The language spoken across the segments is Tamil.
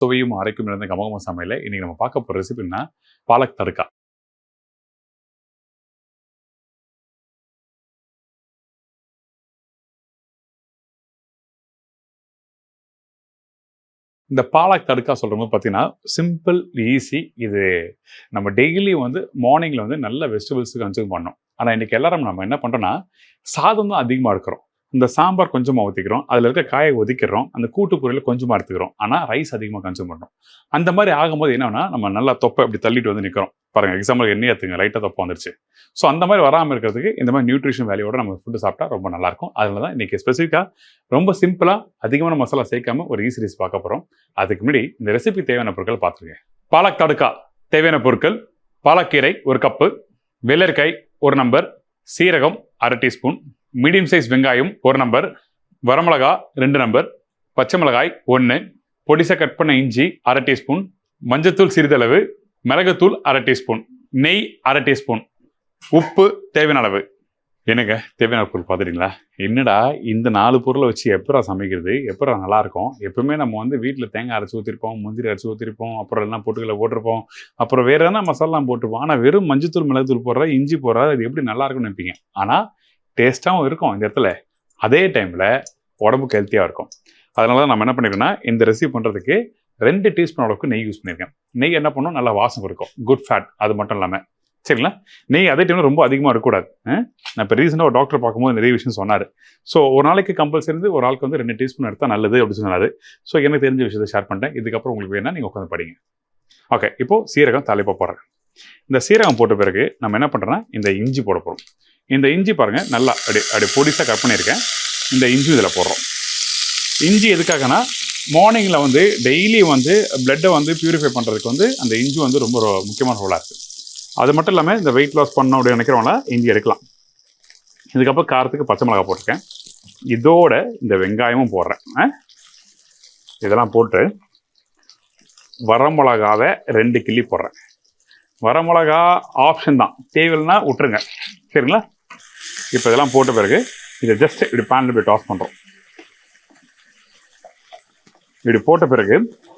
சுவையும் அரைக்கும் இருந்த கமகம சமையல இன்னைக்கு நம்ம பார்க்க போற ரெசிபின்னா பாலக் தடுக்கா. இந்த பாலக் தடுக்கா சொல்றபோது பார்த்தீங்கன்னா சிம்பிள் ஈஸி. இது நம்ம டெய்லி வந்து மார்னிங்ல வந்து நல்ல வெஜிடபிள்ஸுக்கு கன்சியூம் பண்ணோம். ஆனால் இன்னைக்கு எல்லாரும் நம்ம என்ன பண்றோம்னா சாதம் தான் அதிகமாக இருக்கிறோம். இந்த சாம்பார் கொஞ்சமாக ஊற்றிக்கிறோம், அதில் இருக்க காயை ஒதுக்கிறோம், அந்த கூட்டு பொரியல் கொஞ்சமாக எடுத்துக்கிறோம், ஆனால் ரைஸ் அதிகமாக கன்சியூம் பண்ணுறோம். அந்த மாதிரி ஆகும்போது என்னன்னா நம்ம நல்லா தொப்பை அப்படி தள்ளிட்டு வந்து நிற்கிறோம். பாருங்க, எக்ஸாம்பிள் எண்ணெய் எடுத்துங்க, லைட்டாக தொப்பை வந்துருச்சு. ஸோ அந்த மாதிரி வராமல் இருக்கிறதுக்கு இந்த மாதிரி நியூட்ரிஷன் வேல்யூவோட நம்ம ஃபுட்டு சாப்பிட்டா ரொம்ப நல்லாயிருக்கும். அதனால தான் இன்றைக்கி ஸ்பெசிஃபிக்காக ரொம்ப சிம்பிளாக அதிகமான மசாலா சேர்க்காம ஒரு ஈஸி ரெசிபி பார்க்க போகிறோம். அதுக்கு முன்னாடி இந்த ரெசிபி தேவையான பொருட்கள் பார்த்துருக்கேன். பாலக் தடுக்கா தேவையான பொருட்கள்: பாலக்கீரை 1 கப்பு, வெள்ளரிக்காய் 1 நம்பர், சீரகம் 1/2 டீஸ்பூன், மீடியம் சைஸ் வெங்காயம் 1 நம்பர், வரமிளகா 2 நம்பர், பச்சை மிளகாய் 1, பொடிசா கட் பண்ண இஞ்சி 1/2 டீஸ்பூன், மஞ்சத்தூள் சிறிதளவு, மிளகுத்தூள் 1/2 டீஸ்பூன், நெய் 1/2 டீஸ்பூன், உப்பு தேவையான அளவு. என்னங்க தேவையான பொருள் பார்த்துட்டீங்களா? என்னடா இந்த 4 பொருளை வச்சு எப்படா சமைக்கிறது, எப்படா நல்லா இருக்கும்? எப்பவுமே நம்ம வந்து வீட்டில் தேங்காய் அரைச்சி ஊற்றிருப்போம், முந்திரி அரைச்சி ஊற்றிருப்போம், அப்புறம் எல்லாம் பொட்டுக்களை போட்டிருப்போம், அப்புறம் வேற எதனா மசாலாம் போட்டிருப்போம். ஆனால் வெறும் மஞ்சத்தூள் மிளகுத்தூள் போடுற, இஞ்சி போடுற, அது எப்படி நல்லா இருக்கும்னு நினைப்பீங்க. ஆனால் டேஸ்ட்டாகவும் இருக்கும் இந்த இடத்துல, அதே டைமில் உடம்புக்கு ஹெல்த்தியாக இருக்கும். அதனால தான் நம்ம என்ன பண்ணிருக்கோம்னா இந்த ரெசிபி பண்ணுறதுக்கு 2 டீஸ்பூன் அளவுக்கு நெய் யூஸ் பண்ணியிருக்கேன். நெய் என்ன பண்ணும், நல்லா வாசம் இருக்கும், குட் ஃபேட். அது மட்டும் இல்லாமல் சரிங்களா, நெய் அதே டைமில் ரொம்ப அதிகமாக இருக்கக்கூடாது. நான் இப்போ ரீசெண்டாக ஒரு டாக்டர் பார்க்கும்போது நிறைய விஷயம் சொன்னார். ஸோ ஒரு நாளைக்கு கம்பல்சரி ஒரு ஆளுக்கு வந்து 2 டீஸ்பூன் எடுத்தால் நல்லது அப்படின்னு சொன்னார். ஸோ எனக்கு தெரிஞ்ச விஷயத்தை ஷேர் பண்ணிட்டேன். இதுக்கப்புறம் உங்களுக்கு வேணா நீங்கள் உட்காந்து படிங்க. ஓகே, இப்போது சீரகம் தாளிப்பாக போடுறேன். இந்த சீரகம் போட்ட பிறகு நம்ம என்ன பண்ணுறோன்னா இந்த இஞ்சி போட போகிறோம். இந்த இஞ்சி பாருங்கள், நல்லா அப்படி பொடிசாக கட் பண்ணியிருக்கேன். இந்த இஞ்சி இதில் போடுறோம். இஞ்சி எதுக்காகனா மார்னிங்கில் வந்து டெய்லி வந்து பிளட்டை வந்து பியூரிஃபை பண்ணுறதுக்கு வந்து அந்த இஞ்சி வந்து ரொம்ப முக்கியமான ரோலாக இருக்குது. அது மட்டும் இல்லாமல் இந்த வெயிட் லாஸ் பண்ண அப்படின்னு நினைக்கிறவங்கள இஞ்சி எடுக்கலாம். இதுக்கப்புறம் காரத்துக்கு பச்சை மிளகா போட்டிருக்கேன். இதோட இந்த வெங்காயமும் போடுறேன். இதெல்லாம் போட்டு வரமிளகாவை 2 கிள்ளி போடுறேன். வரமிளகா ஆப்ஷன் தான், தேவையில்லைன்னா விட்டுருங்க. சரிங்களா? இப்போ இதெல்லாம் போட்ட பிறகு இதை ஜஸ்ட் இப்படி பேனில் போய் டாஸ் பண்ணுறோம். இப்படி போட்ட பிறகு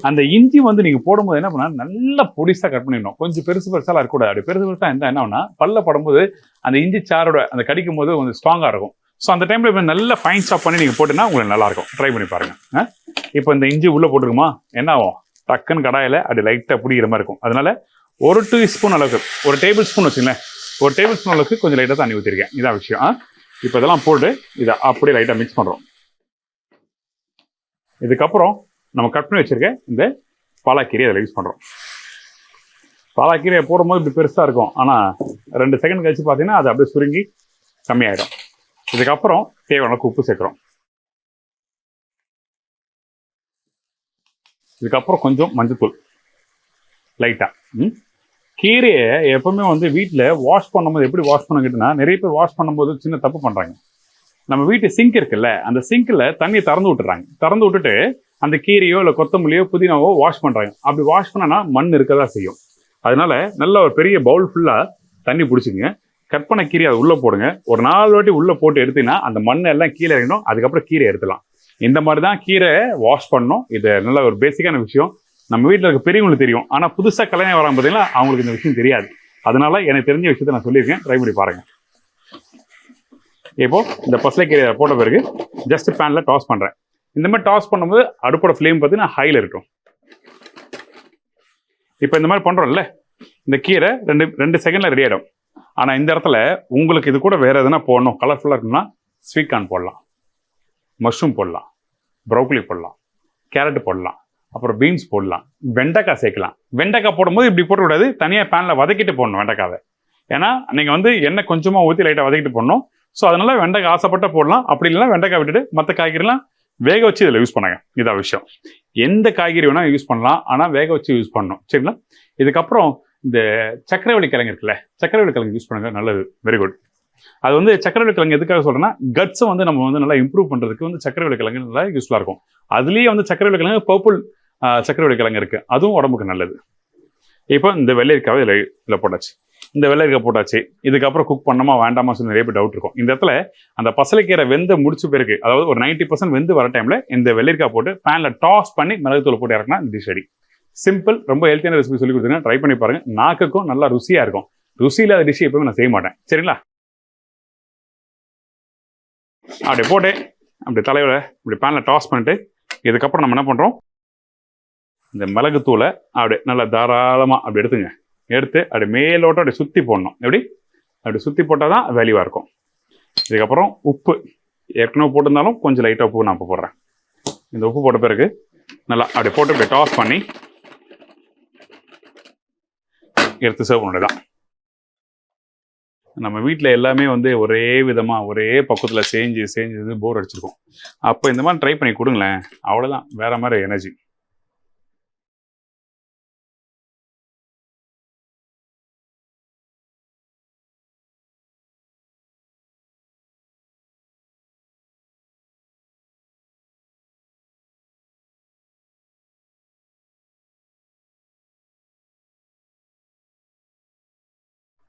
அந்த இஞ்சி வந்து நீங்கள் போடும்போது என்ன பண்ணால் நல்லா பொடிசாக கட் பண்ணிடணும். கொஞ்சம் பெருசு பெருசாக இருக்கக்கூடாது. அப்படி பெருசு பெருசாக இருந்தால் என்னன்னா பல்ல படும்போது அந்த இஞ்சி சாரோட அந்த கடிக்கும் போது கொஞ்சம் ஸ்ட்ராங்காக இருக்கும். ஸோ அந்த டைமில் இப்போ நல்லா ஃபைன் சாப் பண்ணி நீங்கள் போட்டுன்னா உங்களுக்கு நல்லாயிருக்கும். ட்ரை பண்ணி பாருங்கள். இப்போ இந்த இஞ்சி உள்ளே போட்டுருக்குமா, என்ன ஆகும், டக்குன்னு கடாயில் அப்படி லைட்டாக பிடிக்கிற மாதிரி இருக்கும். அதனால 1 டீஸ்பூன் அளவுக்கு, 1 டேபிள் ஸ்பூன் வச்சுங்களேன், 1 டேபிள் ஸ்பூன் அளவுக்கு கொஞ்சம் லைட்டாக தண்ணி ஊற்றிருக்கேன். இதான் விஷயம். இப்போ இதெல்லாம் போட்டு இதை அப்படியே லைட்டாக மிக்ஸ் பண்ணுறோம். இதுக்கப்புறம் நம்ம கட் பண்ணி வச்சிருக்கேன் இந்த பாலக்கீரையை அதில் யூஸ் பண்ணுறோம். பாலக்கீரையை போடும்போது இப்படி பெருசாக இருக்கும், ஆனால் 2 செகண்ட் கழிச்சு பார்த்தீங்கன்னா அது அப்படியே சுருங்கி கம்மியாயிடும். இதுக்கப்புறம் தேவையான உப்பு சேர்க்குறோம். இதுக்கப்புறம் கொஞ்சம் மஞ்சத்தூள் லைட்டாக. கீரையை எப்பவுமே வந்து வீட்டில் வாஷ் பண்ணும்போது எப்படி வாஷ் பண்ணிக்கிட்டுனா, நிறைய பேர் வாஷ் பண்ணும்போது சின்ன தப்பு பண்ணுறாங்க. நம்ம வீட்டு சிங்க் இருக்குல்ல, அந்த சிங்கில் தண்ணியை திறந்து விட்டுறாங்க. திறந்து விட்டுட்டு அந்த கீரையோ இல்லை கொத்தமல்லியோ புதினாவோ வாஷ் பண்ணுறாங்க. அப்படி வாஷ் பண்ணனா மண் இருக்கதா செய்யும். அதனால நல்ல ஒரு பெரிய பவுல் ஃபுல்லாக தண்ணி பிடிச்சிங்க, கட் பண்ண கீரையை அதை உள்ளே போடுங்க. ஒரு 4 வாட்டி உள்ளே போட்டு எடுத்தீங்கன்னா அந்த மண் எல்லாம் கீழே இறங்கணும். அதுக்கப்புறம் கீரை எடுத்துலாம். இந்த மாதிரி தான் கீரை வாஷ் பண்ணணும். இது நல்ல ஒரு பேசிக்கான விஷயம். நம்ம வீட்டில் இருக்க பெரியவங்களுக்கு தெரியும், ஆனால் புதுசாக கல்யாணம் வராமல் பார்த்தீங்கன்னா அவங்களுக்கு இந்த விஷயம் தெரியாது. அதனால எனக்கு தெரிஞ்ச விஷயத்த நான் சொல்லியிருக்கேன், ட்ரை பண்ணி பாருங்கள். இப்போ இந்த பசலைக்கீரையை போட்ட பிறகு ஜஸ்ட் பேனில் டாஸ் பண்ணுறேன். இந்த மாதிரி டாஸ் பண்ணும்போது அடுப்போட ஃப்ளேம் பார்த்தீங்கன்னா ஹையில் இருக்கும். இப்போ இந்த மாதிரி பண்ணுறோம்ல, இந்த கீரை 2 செகண்டில் ரெடி ஆகிடும். ஆனால் இந்த இடத்துல உங்களுக்கு இது கூட வேறு எதுனா போடணும், கலர்ஃபுல்லாக இருக்குன்னா ஸ்வீட் கார்ன் போடலாம், மஷ்ரூம் போடலாம், ப்ரோக்கலி போடலாம், கேரட் போடலாம், அப்புறம் பீன்ஸ் போடலாம், வெண்டைக்காய் சேர்க்கலாம். வெண்டைக்காய் போடும்போது இப்படி போடக்கூடாது, தனியாக பேனில் வதக்கிட்டு போடணும் வெண்டைக்காவை. ஏன்னா நீங்கள் வந்து எண்ணெய் கொஞ்சமாக ஊற்றி லைட்டாக வதக்கிட்டு போடணும். ஸோ அதனால வெண்டைக்காய் ஆசைப்பட்ட போடலாம். அப்படி இல்லைன்னா வெண்டைக்காய் விட்டுட்டு மற்ற காய்கறிலாம் வேக வச்சு இதில் யூஸ் பண்ணாங்க. இதான் விஷயம். எந்த காய்கறி வேணால் யூஸ் பண்ணலாம், ஆனால் வேக வச்சு யூஸ் பண்ணணும். சரிங்களா? இதுக்கப்புறம் இந்த சக்கரவள்ளி கிழங்கு இருக்குல்ல, சக்கரவள்ளி கிழங்கு யூஸ் பண்ணுங்க, நல்லது, வெரி குட். அது வந்து சக்கரவள்ளி கிழங்கு எதுக்காக சொல்கிறேன்னா, கட்ஸை வந்து நம்ம வந்து நல்லா இம்ப்ரூவ் பண்ணுறதுக்கு வந்து சக்கரவள்ளி கிழங்கு நல்லா யூஸ்ஃபுல்லாக இருக்கும். அதுலேயே வந்து சக்கரவள்ளி கிழங்கு பர்பிள் சக்கரவள்ளி கிழங்கு இருக்குது, அதுவும் உடம்புக்கு நல்லது. இப்போ இந்த வெள்ளரிக்காவை இதில் போட்டாச்சு. இந்த வெள்ளரிக்காய் போட்டாச்சு. இதுக்கப்புறம் குக் பண்ணணுமா வேண்டாமா சொல்லி நிறைய பேர் டவுட் இருக்கும். இந்த இடத்துல அந்த பசலைக்கீரை வெந்த முடிச்ச பிறகு, அதாவது ஒரு 90% வெந்து வர டைம்ல இந்த வெள்ளரிக்காய் போட்டு பேன்ல டாஸ் பண்ணி மிளகுத்தூள் போட்டு இறக்கினா இந்த டிஷ் ரெடி. சிம்பிள், ரொம்ப ஹெல்த்தியான ரெசிபி சொல்லி கொடுத்துருங்க. ட்ரை பண்ணி பாருங்க. நாக்குக்கும் நல்லா ருசியா இருக்கும். ருசி இல்லாத டிஷ் எப்பவுமே நான் செய்ய மாட்டேன். சரிங்களா? அப்படி போட்டு அப்படி தலையோட இப்படி பேன்ல டாஸ் பண்ணிட்டு இதுக்கப்புறம் நம்ம என்ன பண்றோம், இந்த மிளகுத்தூளை அப்படி நல்லா தாராளமா அப்படி எடுத்துங்க. எடுத்து அப்படி மேலோட்டம் அப்படி சுத்தி போடணும். எப்படி அப்படி சுத்தி போட்டால் தான் வேல்யூவா இருக்கும். இதுக்கப்புறம் உப்பு ஏற்கனவே போட்டிருந்தாலும் கொஞ்சம் லைட்டாக உப்பு நான் இப்போ போடுறேன். இந்த உப்பு போட்ட பிறகு நல்லா அப்படி போட்டு இப்படி டாஸ் பண்ணி எடுத்து சர்வ் பண்ணதான். நம்ம வீட்டில் எல்லாமே வந்து ஒரே விதமாக ஒரே பக்கத்தில் செஞ்சு போர் அடிச்சிருக்கோம். அப்போ இந்த மாதிரி ட்ரை பண்ணி கொடுங்களேன், அவ்வளோதான், வேற மாதிரி எனர்ஜி.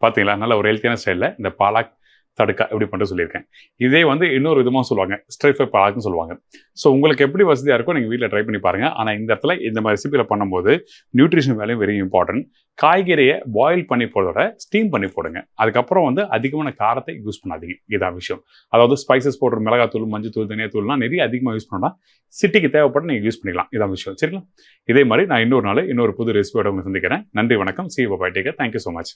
பார்த்தீங்களா, நல்ல ஒரு ஹெல்த்தியான ஸ்டைலில் இந்த பாலாக் தடுக்கா எப்படி பண்ணுறது சொல்லியிருக்கேன். இதே வந்து இன்னொரு விதமாக சொல்லுவாங்க, ஸ்ட்ரைட் ஃப்ரை பாலாக்னு சொல்லுவாங்க. ஸோ உங்களுக்கு எப்படி வசதியாக இருக்கோ நீங்கள் வீட்டில் ட்ரை பண்ணி பாருங்கள். ஆனால் இந்த இடத்துல இந்த மாதிரி ரெசிபியில் பண்ணும்போது நியூட்ரிஷன் வேல்யூ வெரி இம்பார்ட்டன்ட். காய்கறியை பாயில் பண்ணி போடுறத ஸ்டீம் பண்ணி போடுங்க. அதுக்கப்புறம் வந்து அதிகமான காரத்தை யூஸ் பண்ணாதீங்க. இதான் விஷயம். அதாவது ஸ்பைசஸ் போடுற மிளகாத்தூள், மஞ்சத்தூள், தனியாத்தூள்லாம் நிறைய அதிகமாக யூஸ் பண்ணோம்னா சிட்டிக்கு தேவைப்பட்டு நீங்கள் யூஸ் பண்ணிக்கலாம். இதான் விஷயம். சரிங்களா? இதே மாதிரி நான் இன்னொரு நாள் இன்னொரு புது ரெசிபியோட உங்களை சந்திக்கிறேன். நன்றி, வணக்கம். See you, bye, take care. Thank you so much.